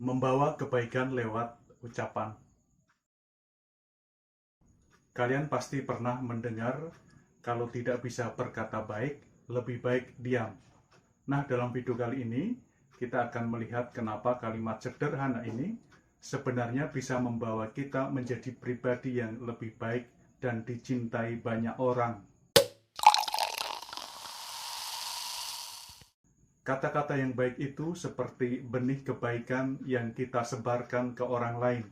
Membawa kebaikan lewat ucapan. Kalian pasti pernah mendengar, kalau tidak bisa berkata baik, lebih baik diam. Nah, dalam video kali ini, kita akan melihat kenapa kalimat sederhana ini sebenarnya bisa membawa kita menjadi pribadi yang lebih baik dan dicintai banyak orang. Kata-kata yang baik itu seperti benih kebaikan yang kita sebarkan ke orang lain.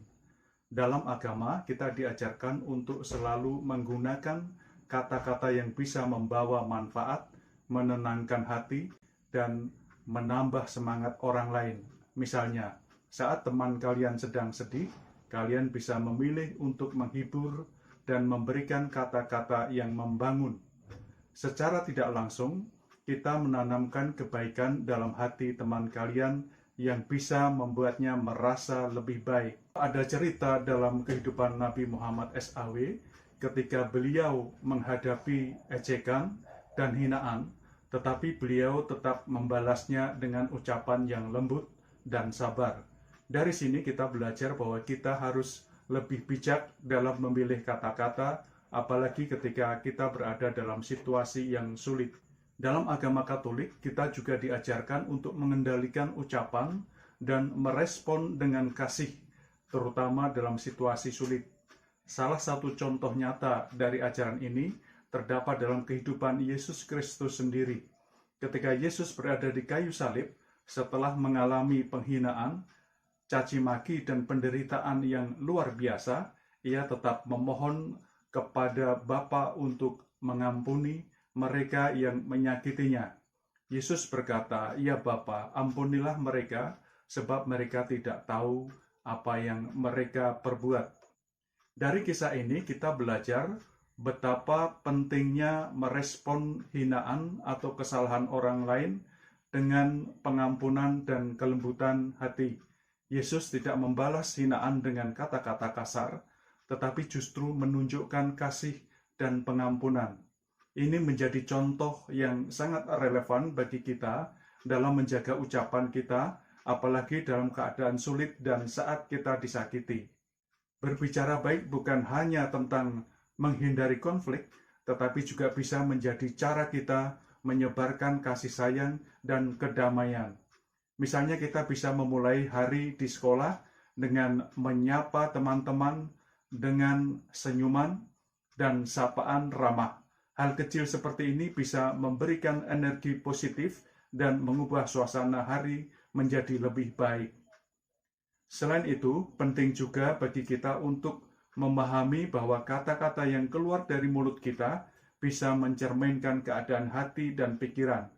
Dalam agama, kita diajarkan untuk selalu menggunakan kata-kata yang bisa membawa manfaat, menenangkan hati, dan menambah semangat orang lain. Misalnya, saat teman kalian sedang sedih, kalian bisa memilih untuk menghibur dan memberikan kata-kata yang membangun. Secara tidak langsung, kita menanamkan kebaikan dalam hati teman kalian yang bisa membuatnya merasa lebih baik. Ada cerita dalam kehidupan Nabi Muhammad SAW ketika beliau menghadapi ejekan dan hinaan, tetapi beliau tetap membalasnya dengan ucapan yang lembut dan sabar. Dari sini kita belajar bahwa kita harus lebih bijak dalam memilih kata-kata, apalagi ketika kita berada dalam situasi yang sulit. Dalam agama Katolik, kita juga diajarkan untuk mengendalikan ucapan dan merespon dengan kasih, terutama dalam situasi sulit. Salah satu contoh nyata dari ajaran ini terdapat dalam kehidupan Yesus Kristus sendiri. Ketika Yesus berada di kayu salib, setelah mengalami penghinaan, caci maki dan penderitaan yang luar biasa, ia tetap memohon kepada Bapa untuk mengampuni mereka yang menyakitinya. Yesus berkata, "Ya Bapa, ampunilah mereka, sebab mereka tidak tahu apa yang mereka perbuat." Dari kisah ini kita belajar betapa pentingnya merespon hinaan atau kesalahan orang lain dengan pengampunan dan kelembutan hati. Yesus tidak membalas hinaan dengan kata-kata kasar, tetapi justru menunjukkan kasih dan pengampunan. Ini menjadi contoh yang sangat relevan bagi kita dalam menjaga ucapan kita, apalagi dalam keadaan sulit dan saat kita disakiti. Berbicara baik bukan hanya tentang menghindari konflik, tetapi juga bisa menjadi cara kita menyebarkan kasih sayang dan kedamaian. Misalnya kita bisa memulai hari di sekolah dengan menyapa teman-teman dengan senyuman dan sapaan ramah. Hal kecil seperti ini bisa memberikan energi positif dan mengubah suasana hari menjadi lebih baik. Selain itu, penting juga bagi kita untuk memahami bahwa kata-kata yang keluar dari mulut kita bisa mencerminkan keadaan hati dan pikiran.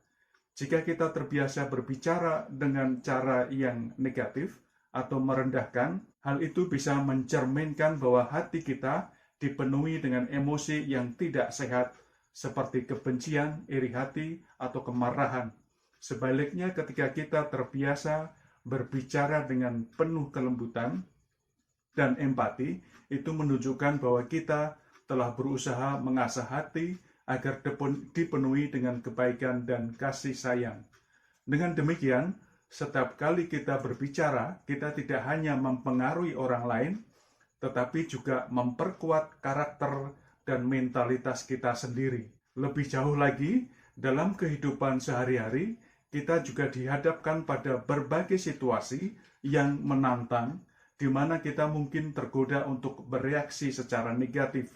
Jika kita terbiasa berbicara dengan cara yang negatif atau merendahkan, hal itu bisa mencerminkan bahwa hati kita dipenuhi dengan emosi yang tidak sehat, seperti kebencian, iri hati, atau kemarahan. Sebaliknya, ketika kita terbiasa berbicara dengan penuh kelembutan dan empati, itu menunjukkan bahwa kita telah berusaha mengasah hati agar dipenuhi dengan kebaikan dan kasih sayang. Dengan demikian, setiap kali kita berbicara, kita tidak hanya mempengaruhi orang lain, tetapi juga memperkuat karakter dan mentalitas kita sendiri. Lebih jauh lagi, dalam kehidupan sehari-hari, kita juga dihadapkan pada berbagai situasi yang menantang, di mana kita mungkin tergoda untuk bereaksi secara negatif.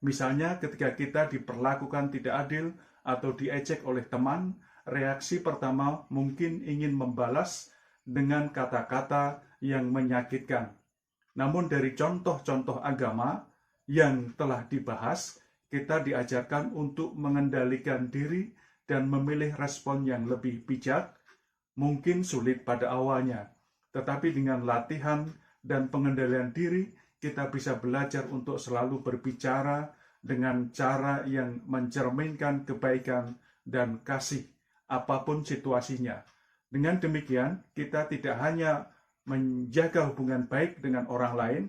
Misalnya ketika kita diperlakukan tidak adil atau diejek oleh teman, reaksi pertama mungkin ingin membalas dengan kata-kata yang menyakitkan. Namun dari contoh-contoh agama yang telah dibahas, kita diajarkan untuk mengendalikan diri dan memilih respon yang lebih bijak. Mungkin sulit pada awalnya, tetapi dengan latihan dan pengendalian diri, kita bisa belajar untuk selalu berbicara dengan cara yang mencerminkan kebaikan dan kasih, apapun situasinya. Dengan demikian, kita tidak hanya menjaga hubungan baik dengan orang lain,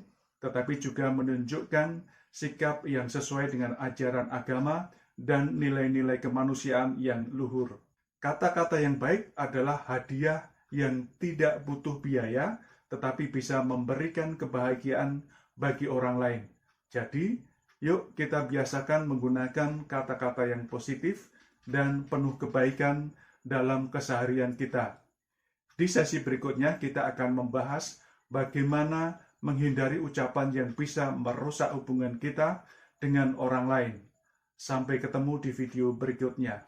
tetapi juga menunjukkan sikap yang sesuai dengan ajaran agama dan nilai-nilai kemanusiaan yang luhur. Kata-kata yang baik adalah hadiah yang tidak butuh biaya, tetapi bisa memberikan kebahagiaan bagi orang lain. Jadi, yuk kita biasakan menggunakan kata-kata yang positif dan penuh kebaikan dalam keseharian kita. Di sesi berikutnya kita akan membahas bagaimana menghindari ucapan yang bisa merusak hubungan kita dengan orang lain. Sampai ketemu di video berikutnya.